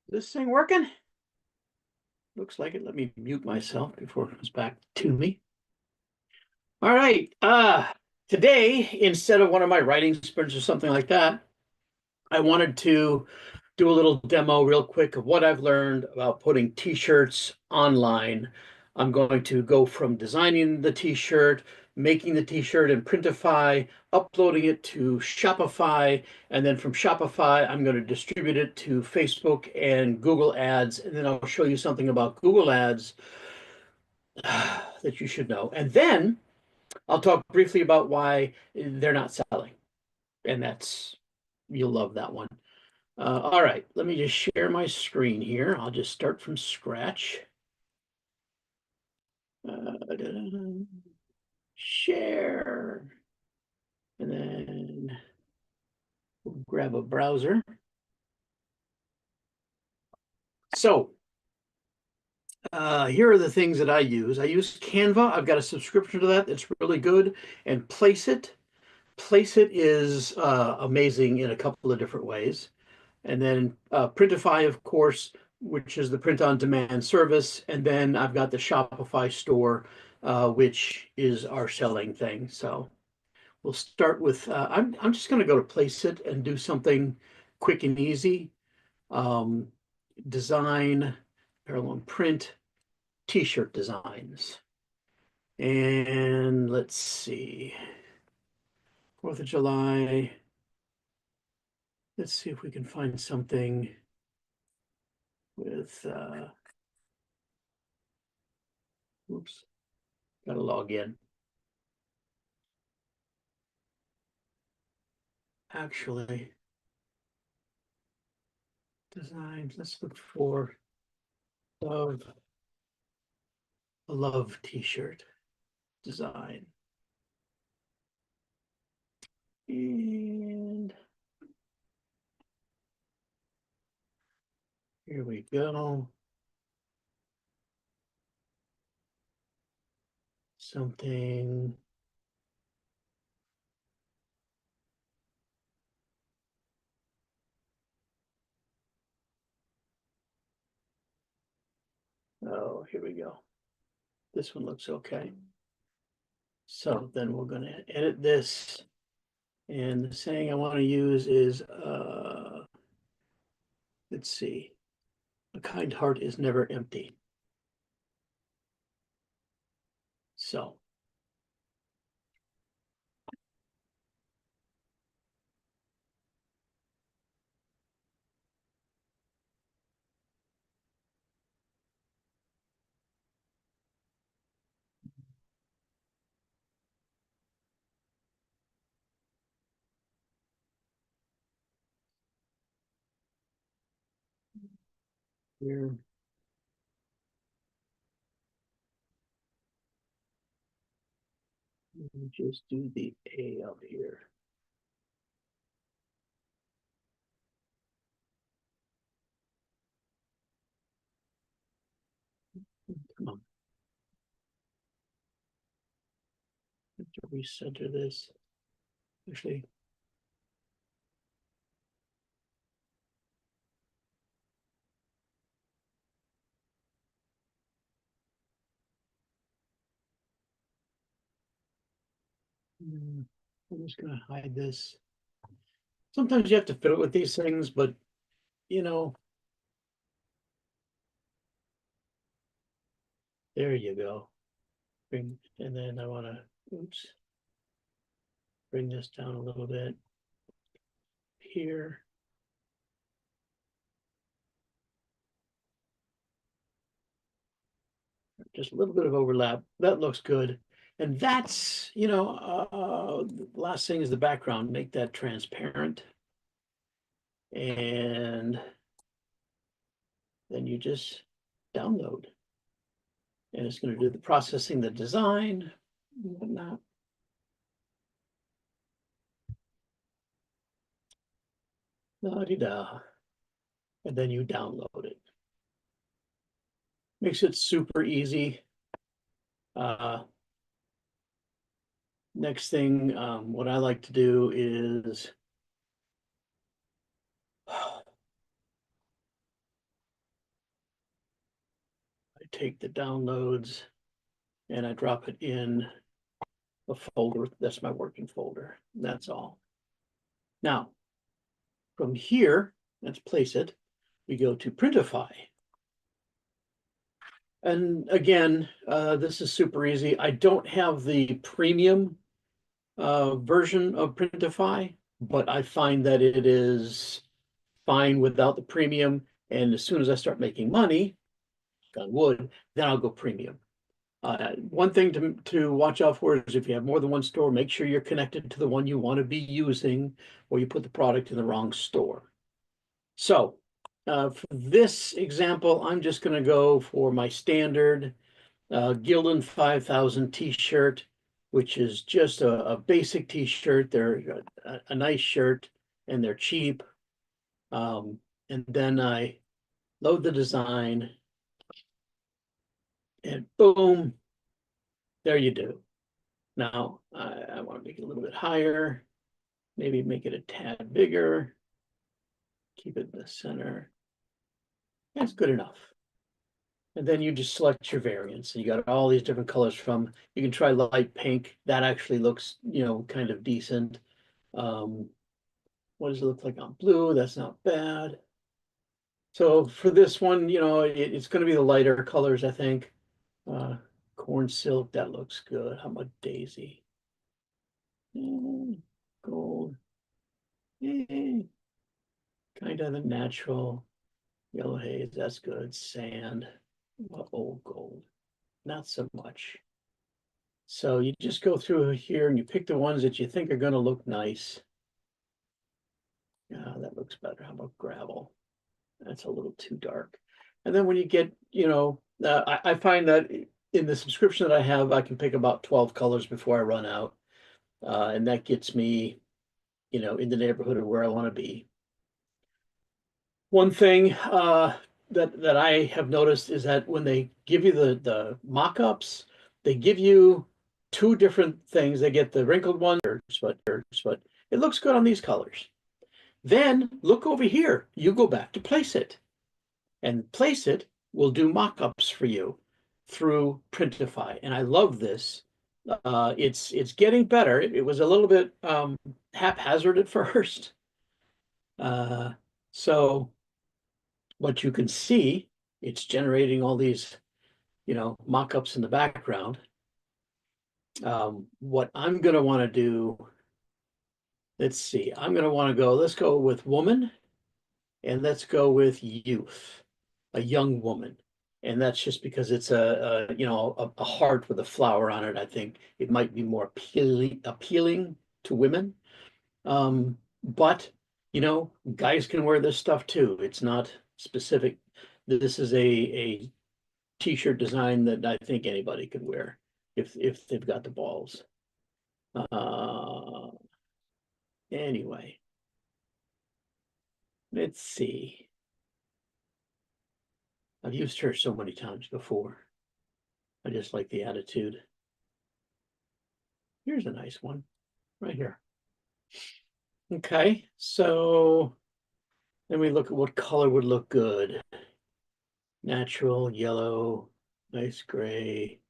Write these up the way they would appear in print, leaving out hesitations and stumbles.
This thing working? Looks like it. Let me mute myself before it comes back to me. All right. Today, instead of one of my writing sprints or something like that, I wanted to do a little demo real quick of what I've learned about putting t-shirts online. I'm going to go from designing the t-shirt, making the t-shirt in Printify, uploading it to Shopify, and then from Shopify, I'm going to distribute it to Facebook and Google Ads, and then I'll show you something about Google Ads that you should know. And then I'll talk briefly about why they're not selling. And you'll love that one. All right, let me just share my screen here. I'll just start from scratch. Share. And then we'll grab a browser. So here are the things that I use. I use Canva. I've got a subscription to that. It's really good. And Placeit. Placeit is amazing in a couple of different ways. And then Printify, of course, which is the print-on-demand service. And then I've got the Shopify store, which is our selling thing. So we'll start with, I'm just going to go to Placeit and do something quick and easy. Design, parallel print, t-shirt designs. And let's see, 4th of July. Let's see if we can find something with, oops, gotta log in. Actually, designs, let's look for love, a love t-shirt design. And here we go. Something. Oh, here we go. This one looks okay. So then we're going to edit this. And the saying I want to use is, let's see, a kind heart is never empty. So here, let me just do the A up here. Come on. Have to recenter this. Actually, I'm just going to hide this. Sometimes you have to fiddle with these things, but you know, there you go. And then I want to, oops, bring this down a little bit here. Just a little bit of overlap. That looks good. And that's, the last thing is the background. Make that transparent. And then you just download. And it's going to do the processing, the design, and whatnot. La-di-da. And then you download it. Makes it super easy. Next thing, what I like to do is take the downloads and I drop it in a folder. That's my working folder. That's all. Now, from here, let's place it. We go to Printify. And again, this is super easy. I don't have the premium version of Printify, but I find that it is fine without the premium. And as soon as I start making money, on wood, then I'll go premium. One thing to watch out for is if you have more than one store, make sure you're connected to the one you want to be using, or you put the product in the wrong store. So for this example, I'm just going to go for my standard Gildan 5000 t-shirt, which is just a basic t-shirt. They're a nice shirt and they're cheap. And then I load the design and boom, there you do. Now I want to make it a little bit higher, maybe make it a tad bigger, keep it in the center. That's good enough. And then you just select your variants. And you got all these different colors from, you can try light pink. That actually looks, kind of decent. What does it look like on blue? That's not bad. So for this one, it's going to be the lighter colors, I think. Corn silk, that looks good. How about daisy? Gold. Kind of the natural. Yellow haze, that's good. Sand. Old gold. Not so much. So you just go through here and you pick the ones that you think are going to look nice. Yeah, that looks better. How about gravel? That's a little too dark. And then when you get, I find that in the subscription that I have, I can pick about 12 colors before I run out. And that gets me, in the neighborhood of where I want to be. One thing that I have noticed is that when they give you the mock-ups, they give you two different things. They get the wrinkled one, but it looks good on these colors. Then look over here. You go back to Place It. And Place It will do mock-ups for you through Printify. And I love this. It's getting better. It was a little bit haphazard at first. So what you can see, it's generating all these, mock-ups in the background. What I'm going to want to do, let's see, let's go with woman, and let's go with youth, a young woman. And that's just because it's a heart with a flower on it. I think it might be more appealing to women. But, guys can wear this stuff too. It's not specific. This is a t-shirt design that I think anybody could wear if they've got the balls. Anyway, let's see. I've used her so many times before. I just like the attitude. Here's a nice one right here. Okay, so then we look at what color would look good. Natural, yellow, nice gray.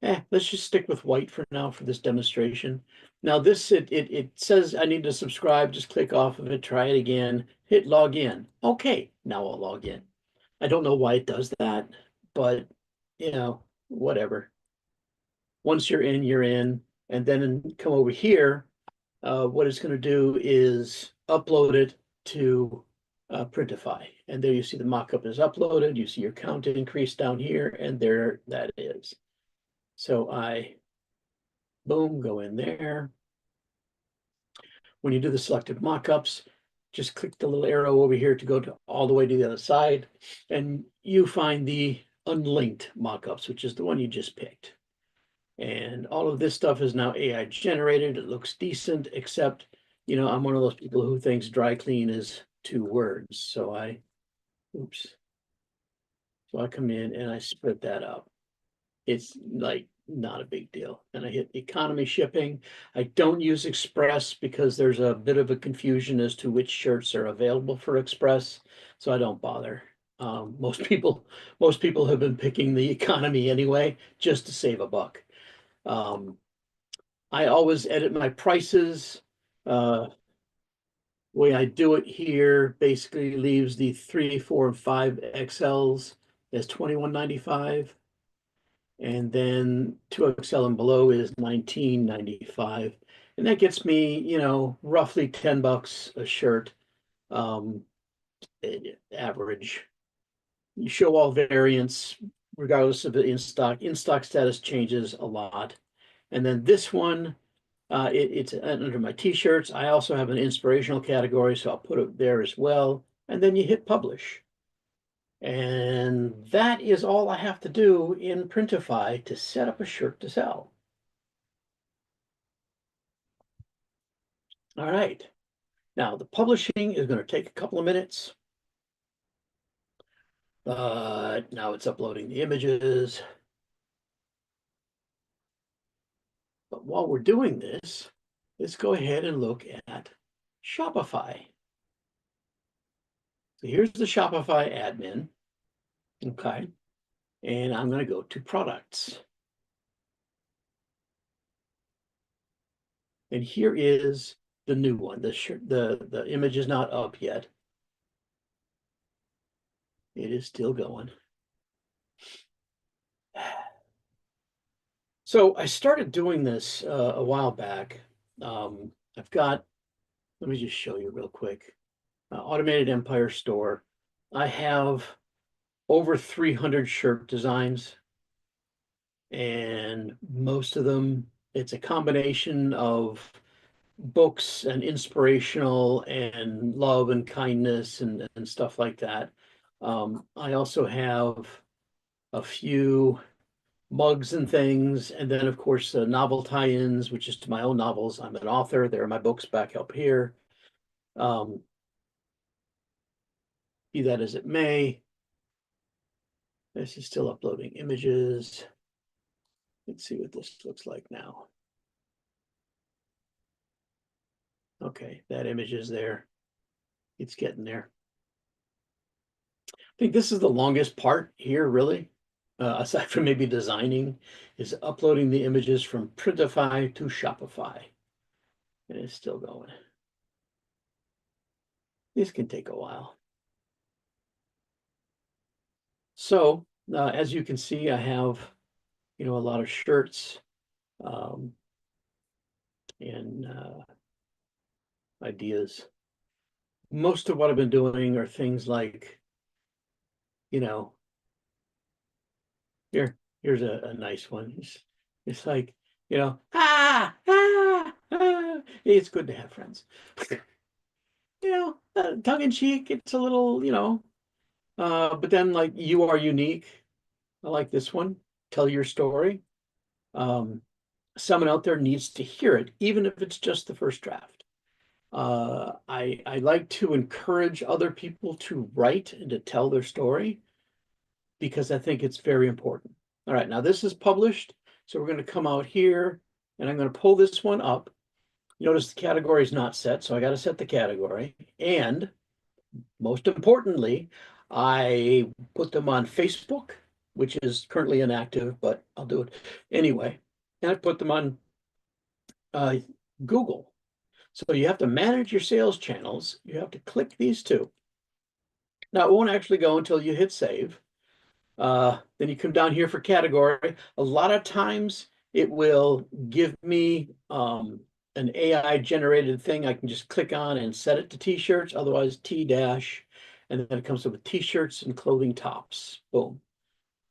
Let's just stick with white for now for this demonstration. Now this, it says I need to subscribe. Just click off of it, try it again, hit log in. Okay, now I'll log in. I don't know why it does that, but whatever. Once you're in, you're in. And then come over here. What it's going to do is upload it to Printify. And there you see the mockup is uploaded. You see your count increase down here, and there that is. So I, boom, go in there. When you do the selected mockups, just click the little arrow over here to go to all the way to the other side, and you find the unlinked mockups, which is the one you just picked. And all of this stuff is now AI generated. It looks decent, except, I'm one of those people who thinks dry clean is 2 words. So I come in and I split that up. It's like not a big deal. And I hit economy shipping. I don't use Express because there's a bit of a confusion as to which shirts are available for Express. So I don't bother. Most people have been picking the economy anyway, just to save a buck. I always edit my prices. Way I do it here basically leaves the 3, 4, and 5 XLs as $21.95. And then 2XL and below is $19.95. And that gets me, roughly $10 a shirt, average. You show all variants, regardless of the in-stock. In-stock status changes a lot. And then this one, it's under my t-shirts. I also have an inspirational category, so I'll put it there as well. And then you hit publish. And that is all I have to do in Printify to set up a shirt to sell. All right. Now the publishing is going to take a couple of minutes. Now it's uploading the images. But while we're doing this, let's go ahead and look at Shopify. So here's the Shopify admin. Okay. And I'm going to go to products. And here is the new one. The image is not up yet. It is still going. So I started doing this a while back. I've got, let me just show you real quick. Automated Empire Store. I have over 300 shirt designs, and most of them, it's a combination of books and inspirational and love and kindness and stuff like that. I also have a few mugs and things, and then of course novel tie-ins, which is to my own novels. I'm an author. There are my books back up here. Be that as it may, this is still uploading images. Let's see what this looks like now. Okay, that image is there. It's getting there. I think this is the longest part here, really, aside from maybe designing, is uploading the images from Printify to Shopify. And it's still going. This can take a while. So as you can see, I have, a lot of shirts and ideas. Most of what I've been doing are things like, here's a nice one. It's like, it's good to have friends. Tongue in cheek, it's a little, but then like you are unique. I like this one. Tell your story. Someone out there needs to hear it, even if it's just the first draft. I like to encourage other people to write and to tell their story because I think it's very important. All right, now this is published. So we're going to come out here and I'm going to pull this one up. Notice the category is not set, so I got to set the category. And most importantly, I put them on Facebook, which is currently inactive, but I'll do it anyway. And I put them on Google. So you have to manage your sales channels. You have to click these two. Now it won't actually go until you hit save. Then you come down here for category. A lot of times it will give me an AI generated thing I can just click on and set it to t-shirts, otherwise T-dash, and then it comes up with t-shirts and clothing tops. Boom.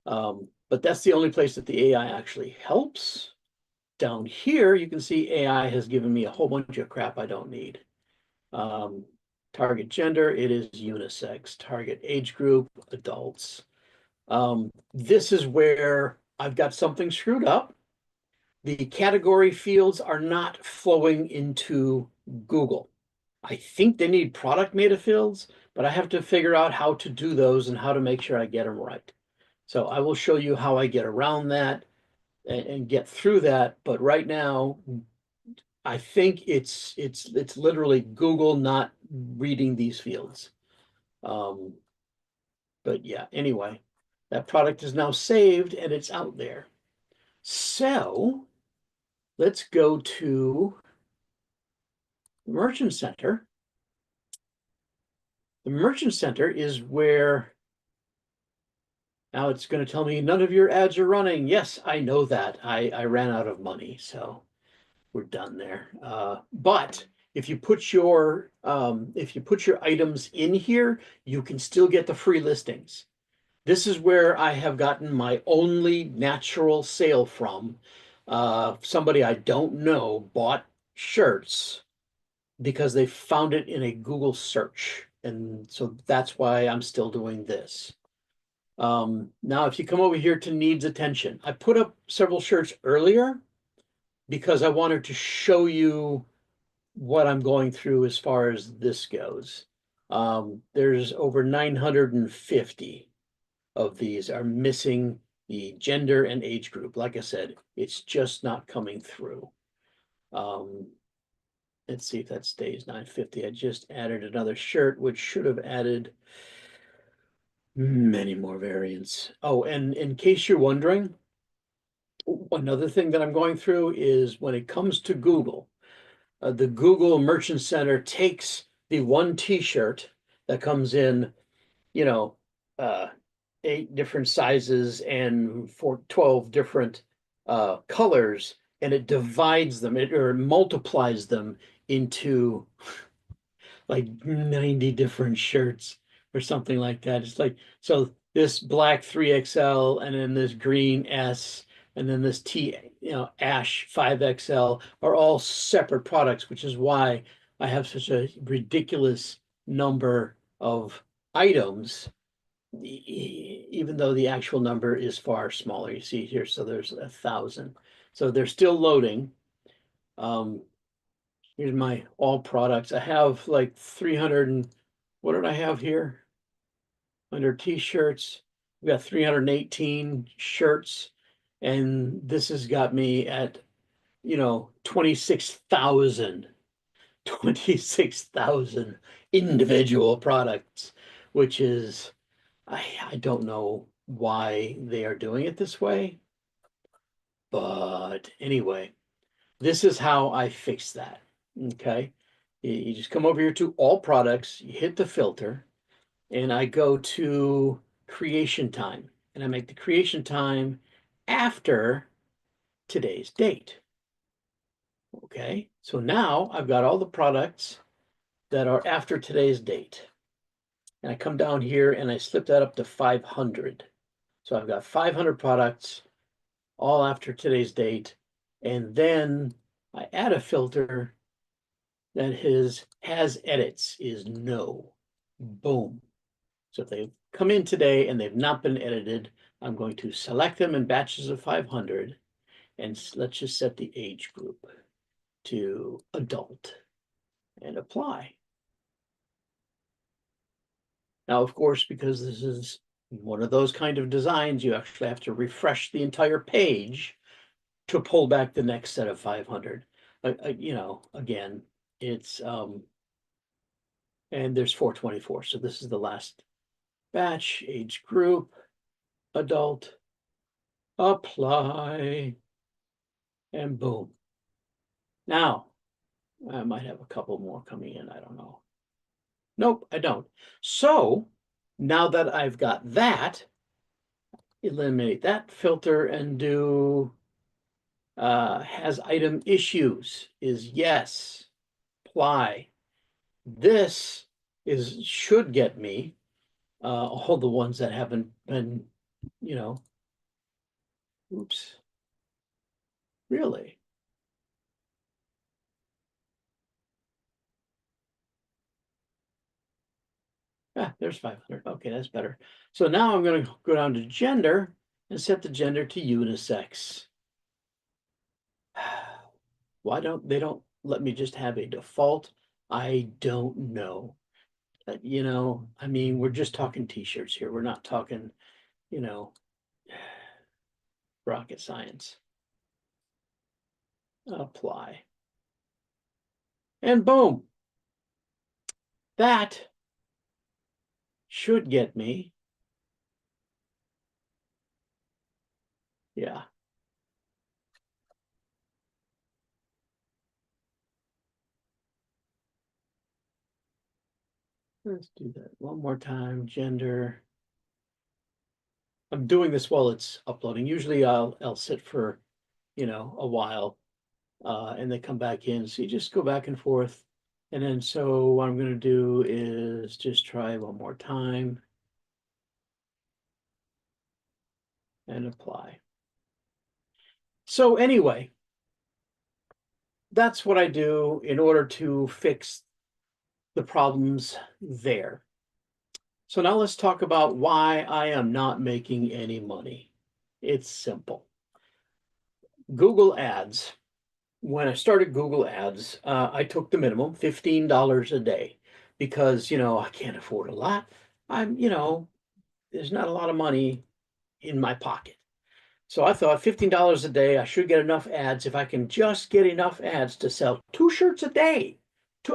But that's the only place that the AI actually helps. Down here, you can see AI has given me a whole bunch of crap I don't need. Target gender, it is unisex. Target age group, adults. This is where I've got something screwed up. The category fields are not flowing into Google. I think they need product meta fields, but I have to figure out how to do those and how to make sure I get them right. So I will show you how I get around that and get through that. But right now, I think it's literally Google not reading these fields. But But yeah, anyway, that product is now saved and it's out there. So let's go to the Merchant Center. The Merchant Center is where now it's going to tell me none of your ads are running. Yes, I know that. I ran out of money, so we're done there. But if you put your items in here, you can still get the free listings. This is where I have gotten my only natural sale from. Somebody I don't know bought shirts because they found it in a Google search. And so that's why I'm still doing this. Now, if you come over here to needs attention, I put up several shirts earlier because I wanted to show you what I'm going through as far as this goes. There's over 950 of these are missing the gender and age group. Like I said, it's just not coming through. Let's see if that stays 950. I just added another shirt, which should have added many more variants. Oh, and in case you're wondering, another thing that I'm going through is when it comes to Google, the Google Merchant Center takes the one t-shirt that comes in, you know, 8 different sizes and 12 different colors, and it divides them or multiplies them into like 90 different shirts or something like that. It's like, so this black 3XL and then this green S and then this ash 5XL are all separate products, which is why I have such a ridiculous number of items, even though the actual number is far smaller. You see here, so there's 1,000. So they're still loading. Here's my all products. I have like 300 and what did I have here? Under t-shirts, we got 318 shirts, and this has got me at 26,000 individual products, which is I don't know why they are doing it this way, but anyway, this is how I fix that. Okay, you just come over here to all products, you hit the filter, and I go to creation time, and I make the creation time after today's date. Okay, so now I've got all the products that are after today's date. And I come down here and I slip that up to 500. So I've got 500 products all after today's date. And then I add a filter that has edits, is no. Boom. So if they come in today and they've not been edited, I'm going to select them in batches of 500. And let's just set the age group to adult and apply. Now, of course, because this is one of those kind of designs, you actually have to refresh the entire page to pull back the next set of 500. Again, it's, and there's 424. So this is the last batch, age group, adult, apply, and boom. Now, I might have a couple more coming in. I don't know. Nope, I don't. So now that I've got that, eliminate that filter and do has item issues is yes, apply. This should get me all the ones that haven't been, oops, really. Ah, there's 500. Okay, that's better. So now I'm going to go down to gender and set the gender to unisex. Why don't they let me just have a default? I don't know. I mean, we're just talking t-shirts here. We're not talking, you know, rocket science. Apply. And boom. That should get me Yeah. Let's do that one more time. Gender. I'm doing this while it's uploading. Usually I'll sit for, a while, and they come back in. So you just go back and forth. And then so what I'm going to do is just try one more time and apply. So anyway, that's what I do in order to fix the problems there. So now let's talk about why I am not making any money. It's simple. Google Ads. When I started Google Ads, I took the minimum, $15 a day, because, I can't afford a lot. There's not a lot of money in my pocket. So I thought $15 a day, I should get enough ads. If I can just get enough ads to sell 2 shirts a day,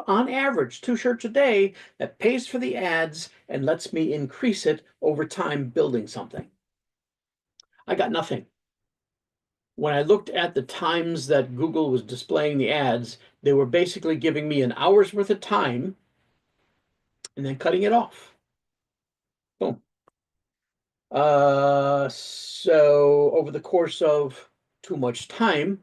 on average, 2 shirts a day, that pays for the ads and lets me increase it over time building something. I got nothing. When I looked at the times that Google was displaying the ads, they were basically giving me an hour's worth of time and then cutting it off. Boom. So over the course of too much time,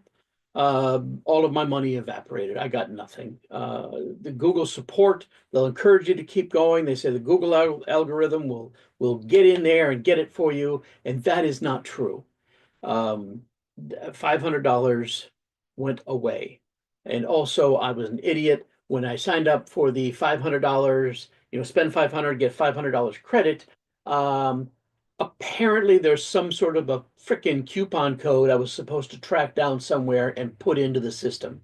all of my money evaporated. I got nothing. The Google support, they'll encourage you to keep going. They say the Google algorithm will get in there and get it for you, and that is not true. $500 went away. And also, I was an idiot when I signed up for the $500, spend 500, get $500 credit. Apparently, there's some sort of a freaking coupon code I was supposed to track down somewhere and put into the system.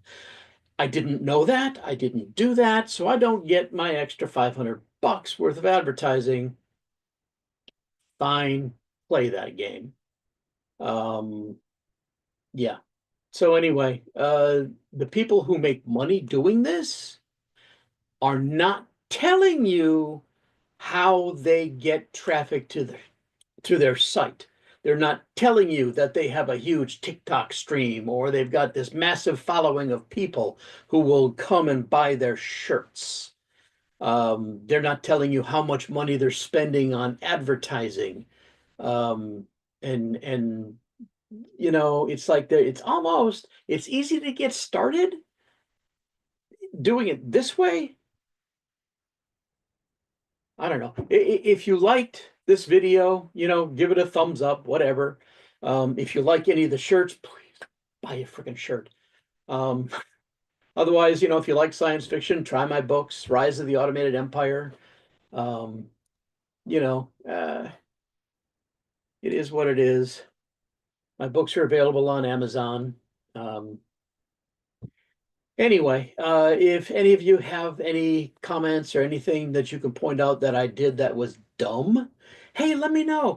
I didn't know that. I didn't do that. So I don't get my extra $500 worth of advertising. Fine, play that game. Yeah. So anyway, the people who make money doing this are not telling you how they get traffic to their site. They're not telling you that they have a huge TikTok stream or they've got this massive following of people who will come and buy their shirts. They're not telling you how much money they're spending on advertising. And it's like it's easy to get started doing it this way. I don't know. If you liked this video, give it a thumbs up, whatever. If you like any of the shirts, please buy a freaking shirt. Um, Otherwise, if you like science fiction, try my books, Rise of the Automated Empire. Um, you know, uh, it is what it is. My books are available on Amazon. Anyway, if any of you have any comments or anything that you can point out that I did that was dumb, hey, let me know.